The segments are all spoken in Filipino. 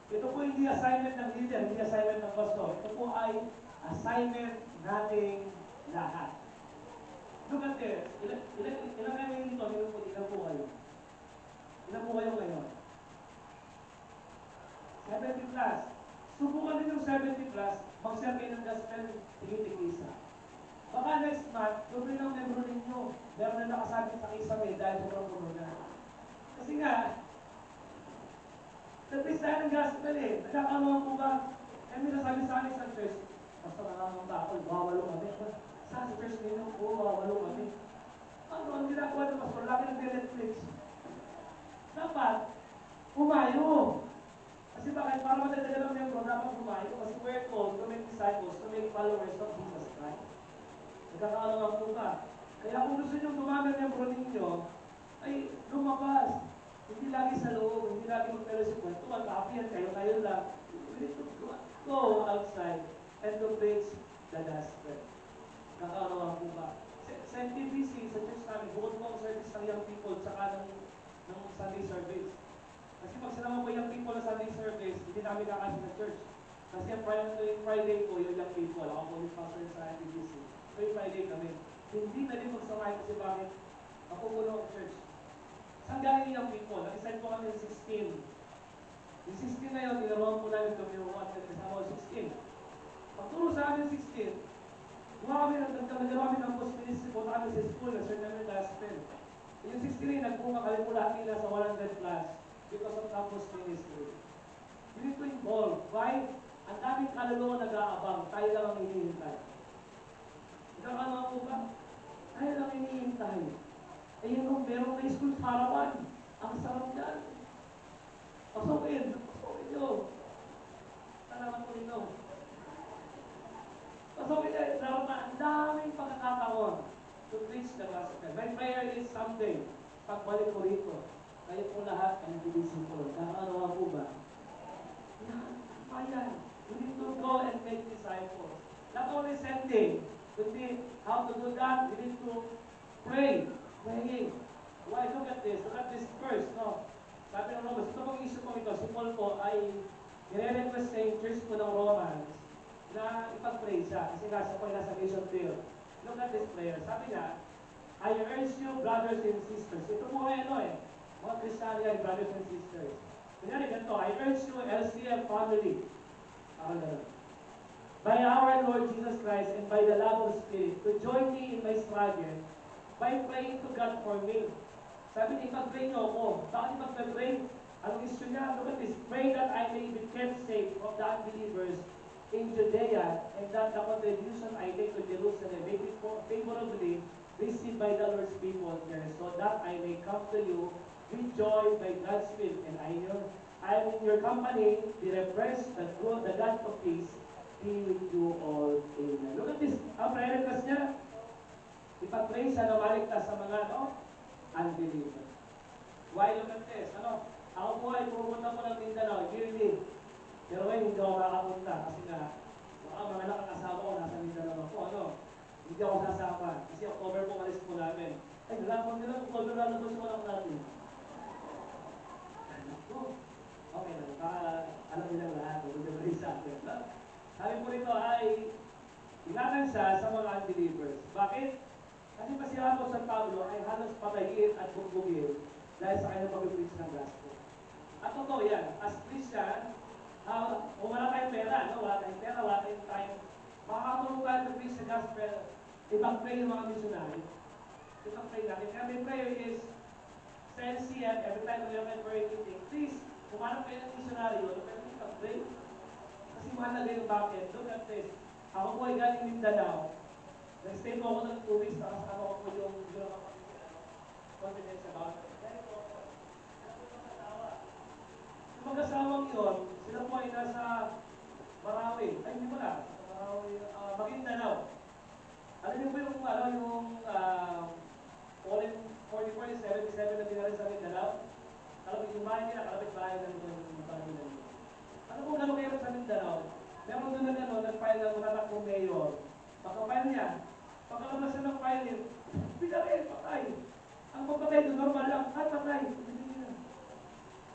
Ito po hindi assignment ng leader, hindi assignment ng pastor. Ito po ay assignment nating lahat. Look at this. Ilan kayo ngayon dito? Ilan po kayo? Ilan po kayo ngayon? 70 plus. Subukan din yung 70 plus, mag-share kayo ng gospel, tigit-tigisa. Baka next month, doble ng membro ninyo. Meron na nakasabit sa kisame dahil sobrang puno na. Kasi nga, nag-face tayo ng gospel eh. Nagkakaroon po ba? Eh, may nasabi sa akin sa church, basta nakakang ako, wawalo kami. Sa church ninyo, wawalo kami. Ano ang ginagawa ng pastor? Lagi nag-Netflix. Dapat, umayo. Kasi bakit? Para matatagal ng membro, dapat umayo. Kasi we're called to make disciples, to make followers of Jesus Christ. Nagkakaalawang po ka. Kaya kung gusto nyo dumami ang membro ninyo, ay lumabas. Hindi lagi sa loob, hindi lagi mag-fellowship. Tumatapyan kayo lang. We need to go outside and to preach the gospel. Nagkakaalawang po ka. Sa NTPC, sa church namin, bukod po ang service ng young people tsaka ng Sunday service. Kasi pag sinama po yung people na Sunday service, hindi namin kakasya sa church. Kasi ang Friday po, yung young people, ako po yung pastor sa NTPC. So yung Friday kami. Hindi pwede magsamay kasi bakit? Mapupuno ang church. Saan galing yung people? Nag-decide po kami ng 16. Yung 16 na yun, nilaruan po namin kami yung at kasama ko 16. Pagturo sa amin 16, nagdala kami ng post ministry, punta kami sa school, nag-share namin gospel. Yung 16 nagpunga kami po lahat nila sa 100 plus because of campus ministry. You need to involve. Why? Ang daming kaluluwa nag-aabang, tayo lang ang hinihintay. Nagkakama po ba? Tayo lang hinihintay. Eh yun, merong may school sa harapan. Ang sarap dyan. Pasukin nyo. Salamat po nyo. Pasukin nyo, sarap na. Ang daming pagkakataon to preach the gospel. My prayer is someday, pagbalik ko rito, kayo po lahat ang nagbibisin ko. Nakakarawa po ba? Yan. We need to go and make disciples. Not only sending, kundi how to do that, we need to pray. Praying. Why? Look at this. Look at this verse, no? Sabi ng Romans, ito pong issue ko ito, si Paul po ay nire-request sa church po ng Romans na ipag-pray siya. Kasi nga, siya po ay nasa mission field. Look at this prayer. Sabi niya, I urge you, brothers and sisters. Ito po ay ano eh, mga Christian brothers and sisters. Kunyari ganito, I urge you, LCF family. Parang gano'n. By our Lord Jesus Christ and by the love of the Spirit, to join me in my struggle by praying to God for me. Sabi niya, ipag-pray niyo ako. Bakit ipag-pray? Ang issue niya, look at this, pray that I may be kept safe from the unbelievers in Judea, and that the contribution I make to Jerusalem may be favorably received by the Lord's people there, so that I may come to you with joy by God's will, and I am in your company, be refreshed, that through the God of peace be with you all. Amen. Look at this, ang prayer request niya, ipag-pray siya na maligtas sa mga unbelievers. Why? Look at this. Ako po ay pumunta po ng Mindanao, yearly. Pero ngayon, hindi ako makapunta kasi nga, mga nakakasama ko, nasa Mindanao ako, hindi ako sasama. Kasi October po, malis po namin. Ay, nalaman nila, October na lang po siya walang natin. Okay lang, alam nilang lahat, mag-memory sa atin. Sabi po rito ay, ingatan siya sa mga unbelievers. Bakit? Kasi pa si Apostol San Pablo ay halos patayin at bugbugin dahil sa kanyang pag-preach ng gospel. At totoo yan, as Christian, kung wala tayong pera, wala tayong time, makakatulong tayo to preach the gospel, ipag-pray yung mga missionary. Ipag-pray natin. Kaya my prayer is, sa LCM, every time we have a prayer meeting, please, kung ano kayo ng missionary, pwede ipag-pray. Kasi mahalaga yung bakit. Look at this. Ako po ay galing Mindanao. Nag-stay po ako ng 2 weeks, nakasama ko po yung confidence about it. Dahil po, yung mag-asawang yun, sila po ay nasa Marawi. Ay, hindi mo na. Marawi, Maguindanao. Alam niyo po yung, Pauline 44-77 na pinarin sa Mindanao? Kalapit yung bahay nila, kalapit bahay na yung bahay nila. Ano po gano'n kayo sa Mindanao? Meron doon na nag-file ng matatakong mayor. Pagka-file niya, pagkalabas na ng file niya, pinaril, patay. Ang pagpatay doon, normal lang, patay.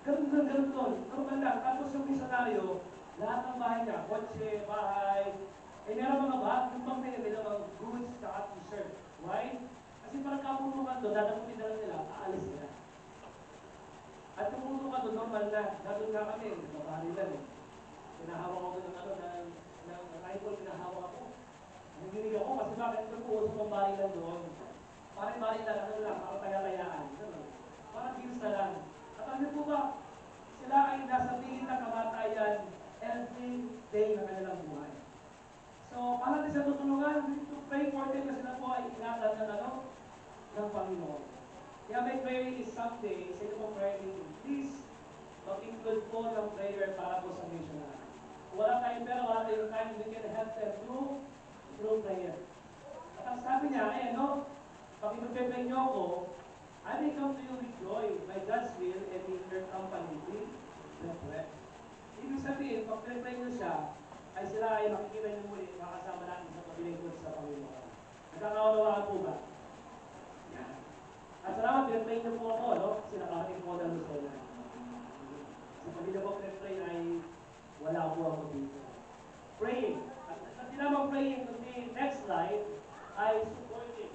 Ganun ganun doon. Normal lang. Tapos yung missionaryo, lahat ng bahay niya, kotse, bahay, eh meron mga bag, yung bag nila nila mga goods, saka t-shirt. Why? Kasi parang kapunukan doon, dadaputin na lang nila, aalis nila. At kung puno ka doon, normal na. Nandun nga kami, babari lang eh. Pinahawak ako doon ng ano, ng rifle, pinahawak ako. Nanginig ako kasi bakit ito po usap ang barilan doon. Parang barilan, ano lang, parang taya-tayaan. Parang views na lang. At ano po ba, sila ay nasa tingin na kamatayan every day ng kanilang buhay. So, paano natin siya tutulungan? We need to pray for them kasi na po ay ingatan ng ano, ng Panginoon. Kaya may prayer is someday, sa ito pong prayer meeting, please, mag-include po ng prayer para po sa missionary. Wala tayong pera, wala tayong time, we can help them through prayer. At ang sabi niya, no, pag ipag-pray niyo ako, I may come to you with joy, by God's will, and in your company, with regret. Ibig sabihin, pag pray niyo siya, ay sila ay makikita niyo muli, makasama natin sa paglingkod sa Panginoon. Nagkakaunawaan po ba? Yan. At salamat, pinag-pray niyo po ako, no? Kasi nakakating po ng Luzon. Sa pag-ina po pinag-pray ay wala po ako dito. Praying. At hindi naman praying, kundi next slide ay supporting.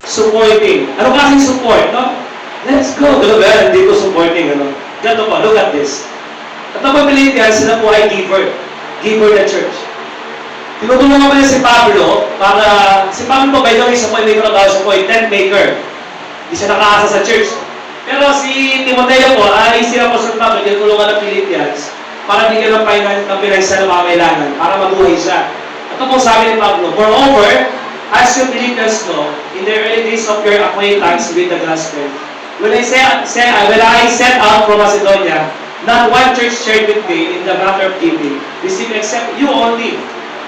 Supporting. Ano klaseng support, no? Let's go. Ano ba? Hindi ko supporting, ano? Ganito po, look at this. At ang pamilya sila po ay giver. Giver na church. Tinutulungan ko niya si Pablo para, si Pablo po, by the way, sa po ay may trabaho siya po ay tent maker. Hindi siya nakaasa sa church. Pero si Timoteo po ay sila po sa Pablo, tinutulungan ng Philippians para bigyan ng financial na pangailangan, para mabuhay siya. Ito po sabi ni Pablo, moreover, as you Philippians know, in the early days of your acquaintance with the gospel, when I set out from Macedonia, not one church shared with me in the matter of giving, received except you only.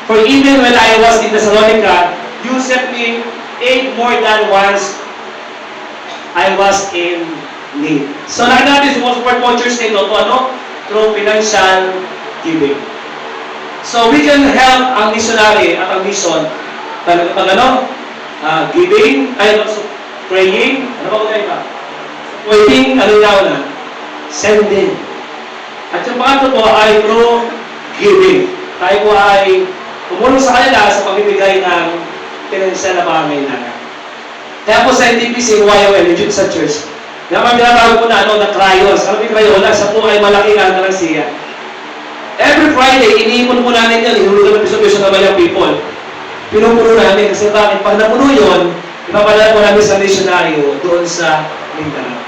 For even when I was in Thessalonica, you sent me aid more than once I was in need. So nakita natin sa support mo church nito, ano? Through financial giving. So we can help ang missionary at ang mission pag ano? Giving, praying, ano ba ko tayo ba? Waiting, ano yaw na? Sending. At yung pangatlo po ay through giving. Tayo po ay tumulong sa kanila sa pagbibigay ng financial na pangangailangan. Kaya po sa NTPC, YOL, yung sa church, naman binatawag po na ano, na crayos. Ano yung crayola? Sa po ay malaki na siya. Every Friday, iniipon po namin yan, ihulugan ng piso-piso na malang people. Pinupuno namin kasi bakit? Pag napuno yun, ipapadala po namin sa missionaryo doon sa Mindanao.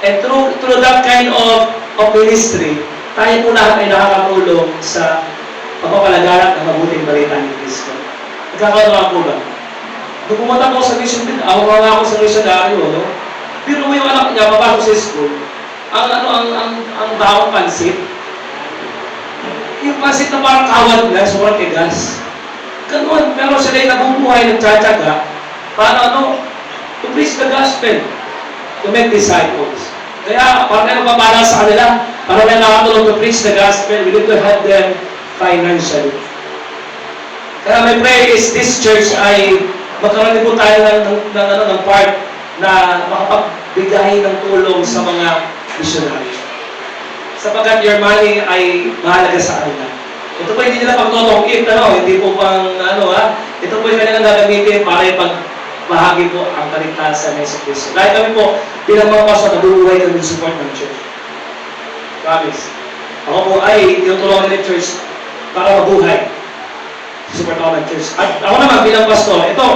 And through that kind of ministry, tayo po lahat ay nakakatulong sa pagpapalaganap ng mabuting balita ni Kristo. Nagkakaroon po ba? Nung pumunta po sa mission din, awang ako sa missionaryo, no? Pero may anak niya, papasok sa school, ang bawang pansit, yung pansit na parang kawad na, sobrang tigas. Ganun, pero sila ay nabubuhay, nagtsatsaga, para to preach the gospel, to make disciples. Kaya, para tayo mapapala sa kanila, para tayo nakatulong to preach the gospel, we need to help them financially. Kaya my prayer is, this church ay magkaroon din po tayo ng part na makapagbigay ng tulong sa mga missionary. Sapagkat your money ay mahalaga sa kanila. Ito po hindi nila pagtotongkit, hindi po pang ito po yung kanilang gagamitin para ipagbahagi po ang kaligtasan ng Kristo. Dahil kami po, bilang mga pastor, nabubuhay kami ng support ng church. Promise. Ako po ay tinutulungan ng church para mabuhay. Support ako ng church. At ako naman bilang pastor, ito,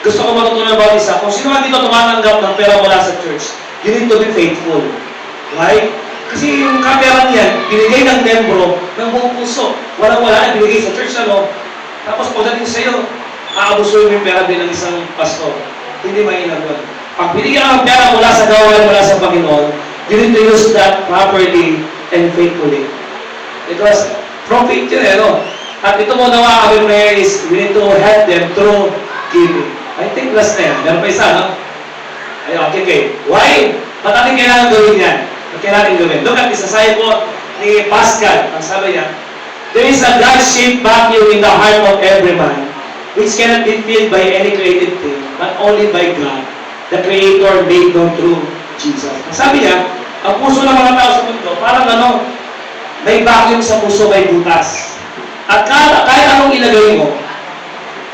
gusto ko matutunan about isa. Kung sino man dito tumatanggap ng pera mula sa church, you need to be faithful. Right? Kasi yung kapera niyan, binigay ng membro ng buong puso. Walang-wala, binigay sa church, Tapos pagdating sa iyo, aabusuin mo yung pera bilang isang pastor. Hindi mainam yun. Pag binigyan ka ng pera mula sa gawain, mula sa Panginoon, you need to use that properly and faithfully. Because from faith yun, At ito mo nawa kami prayer is, we need to help them through giving. I think last na yan. Meron pa isa, no? Ayun, okay. Why? Ba't natin kailangan gawin yan? Ba't kailangan gawin? Look at this, sasabi po ni Pascal. Ang sabi niya, there is a God-shaped vacuum in the heart of every man. which cannot be filled by any created thing, but only by God, the Creator made known through Jesus. Sabi niya, ang puso ng mga tao sa mundo, parang may vacuum sa puso, may butas. At kahit anong ilagay mo,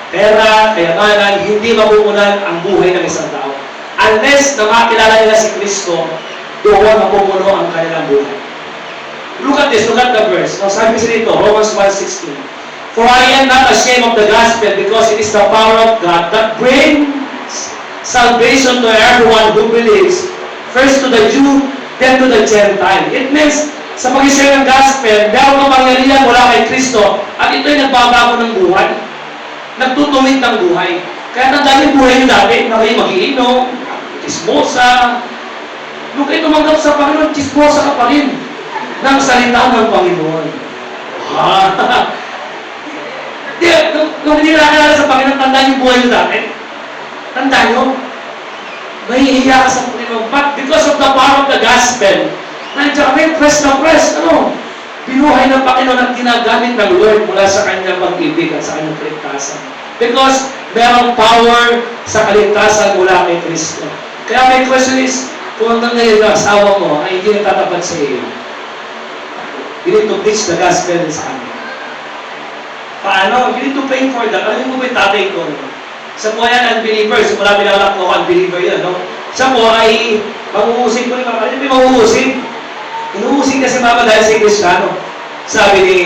pera, kayamanan, hindi mapupunan ang buhay ng isang tao. Unless na makilala nila si Kristo, doon mapupuno ang kanilang buhay. Look at this, look at the verse. Now, sabi kasi dito, Romans 1:16. For I am not ashamed of the gospel because it is the power of God that brings salvation to everyone who believes, first to the Jew, then to the Gentile. It means, sa pag-share ng gospel, meron kang pangyarihan mula kay Kristo at ito'y nagbabago ng buhay. Nagtutuwid ng buhay. Kaya tandaan yung buhay nyo dati, na kayo mag-iinom, chismosa. Nung kayo tumanggap sa Panginoon, chismosa ka pa rin ng salita ng Panginoon. Nung hindi nakakilala sa Panginoon, tandaan yung buhay nyo dati. Tandaan nyo, mahihiya ka sa Panginoon. But because of the power of the gospel, nandiyan kami, press na press, binuhay ng Panginoon at ginagamit ng Lord mula sa kanyang pag-ibig at sa kanyang kaligtasan. Because merong power sa kaligtasan mula kay Kristo. Kaya may question is, kung hanggang ngayon ang asawa mo ay hindi natatapat sa iyo, you need to preach the gospel sa kanya. Paano? You need to pray for that. Alam mo ba yung tatay ko? Sa po yan, unbeliever. So, wala pinanganak ko, unbeliever yan, no? Siya po ay manguusig ko rin. Alam mo manguusig? Inuusig na si Mama dahil si Kristiyano. Sabi ni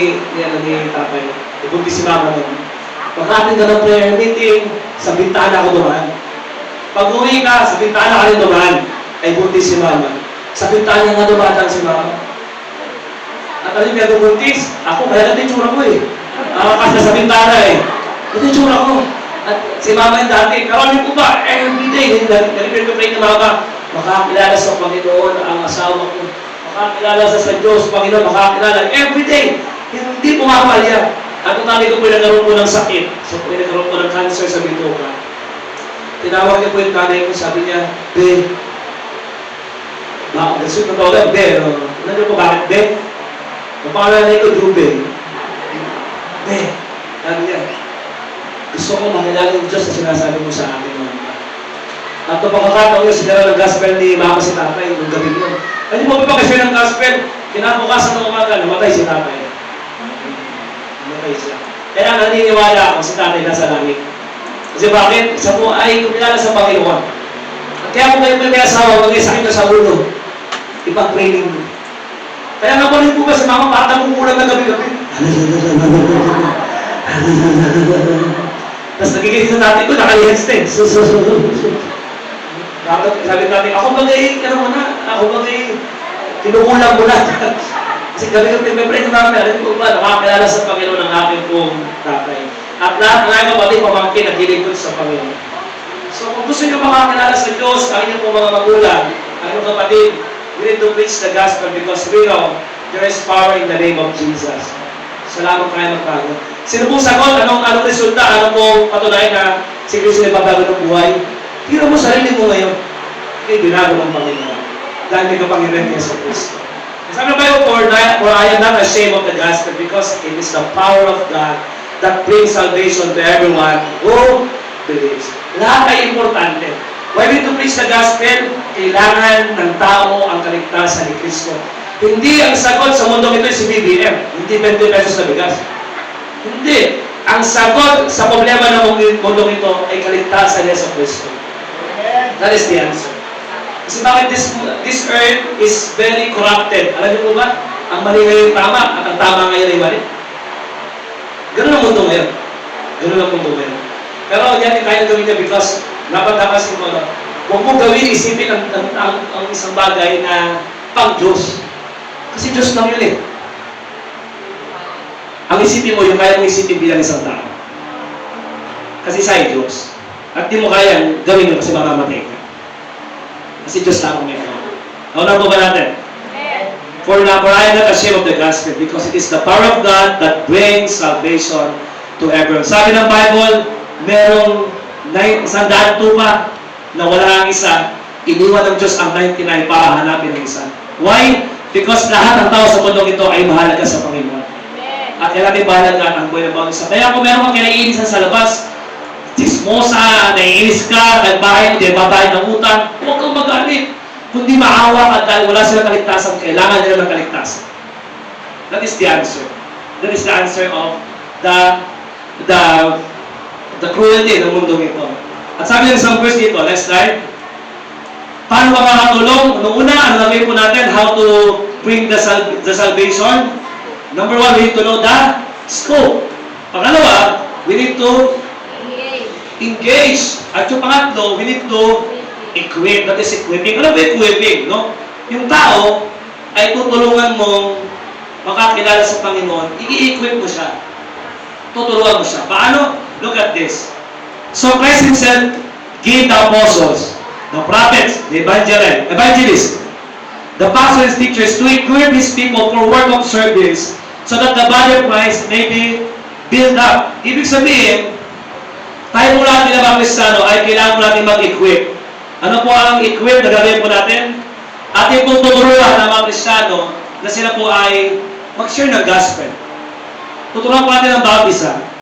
tatay, ibuntis si Mama nun. Pagkatin ka ng prayer meeting, sa bintana ako dumaan. Pag uwi ka, sa bintana ka rin dumaan. Ay buntis si Mama. Sa bintana nga dumatang si Mama. At alam niya buntis, ako kaya natin tsura ko eh. Kasi sa bintana eh. Ito yung tsura ko. At si Mama yung dati, pero alam ko ba, everyday, nalipin ko pray ni Mama, makakilala sa Panginoon ang asawa ko. Makakilala sa Diyos, Panginoon, makakilala. Everyday, hindi pumapalya. At kung tabi ko po nagkaroon po ng sakit, so po nagkaroon po ng cancer sa bituka. Tinawag niya po yung nanay ko, sabi niya, Ben, nasuit na tawagan, Ben, ano niyo po bakit, Ben? Ang pangalan ko, Ruben. Ben, sabi niya, gusto ko makilala ng Diyos na sinasabi mo sa akin. At ito pagkakataon niya, sinara ng gospel ni Mama si Tatay, nung gabi niyo. Ano mo pa kasi ng gospel, kinabukasan ng umaga, namatay si Tatay. Namatay siya. Kaya naniniwala ako si Tatay nasa langit. Kasi bakit? Isa po ay kumilala sa Panginoon. At kaya kung kayo may asawa, magay sa akin na sa ulo, ipag-training mo. Kaya nakunin po ba si Mama, parang namumulang na gabi-gabi. Tapos nagiging sa tatay ko, naka-headset. Sabi natin, ako bagay, ako bagay, tinukulang mo na. Kasi gabi-gabi, may pray na namin, alam ko ba, nakakilala sa Panginoon ng aking pong tatay. At lahat ng aking kapatid, pamangkin, naglilingkod sa Panginoon. So kung gusto nyo makakilala sa Diyos, ang inyong pong mga magulang, ang inyong kapatid, we need to preach the gospel because we know there is power in the name of Jesus. Salamat kayo magbago. Sino pong sagot? Anong resulta? Ano pong patunayan na si Kristo ay babago ng buhay? Tira mo sarili mo ngayon. Okay, binago ng Panginoon. Dahil may kapangyarihan niya sa Kristo. Sabi na kayo, for I am not ashamed of the gospel because it is the power of God that brings salvation to everyone who believes. Lahat ay importante. Why we need to preach the gospel? Kailangan ng tao ang kaligtasan ni Kristo. Hindi ang sagot sa mundong ito si BBM. Hindi 20 pesos na bigas. Hindi. Ang sagot sa problema ng mundong ito ay kaligtasan niya sa Kristo. That is the answer. Kasi bakit this earth is very corrupted. Alam niyo po ba? Ang mali ngayon tama at ang tama ngayon ay mali. Ganun ang mundo ngayon. Ganun ang mundo ngayon. Pero yan yung kaya gawin niya because napagkakas mo na. Huwag mo gawin, isipin ang isang bagay na pang-Diyos. Kasi Diyos lang yun eh. Ang isipin mo, yung kaya mong isipin bilang isang tao. Kasi sa'yo Diyos. At di mo kaya gawin yun kasi mamamatay ka. Kasi Diyos lang ang may kaya. Naunan po ba natin? For I am not ashamed of the gospel because it is the power of God that brings salvation to everyone. Sabi ng Bible, merong 100 tupa na wala ang isa, iniwan ng Diyos ang 99 para hanapin ang isa. Why? Because lahat ng tao sa mundong ito ay mahalaga sa Panginoon. At kaya natin mahalaga ang buhay ng bawat isa. Kaya kung meron kang kinaiinisan sa labas, chismosa, naiinis ka, nagbahay, hindi babayad ng utang, huwag kang magalit. Kundi maawa ka dahil wala silang kaligtasan, kailangan nila ng kaligtasan. That is the answer. That is the answer of the cruelty ng mundong ito. At sabi ng isang verse dito, let's start. Paano ba makatulong? Noong una, ano nagawin po natin? How to bring the salvation? Number one, we need to know the scope. Pangalawa, we need to engage. At yung pangatlo, we need to equip. That is equipping. Ano ba equipping? No? Yung tao ay tutulungan mong makakilala sa Panginoon, i-equip mo siya. Tutulungan mo siya. Paano? Look at this. So Christ Himself gave the apostles, the prophets, the evangelists, the pastors and teachers to equip His people for work of service so that the body of Christ may be built up. Ibig sabihin, tayo po natin na mga Kristiyano ay kailangan po natin mag-equip. Ano po ang equip na gagawin po natin? Ating pong tuturuan ng mga Kristiyano na sila po ay mag-share ng gospel. Tuturuan po natin ang bawat isa.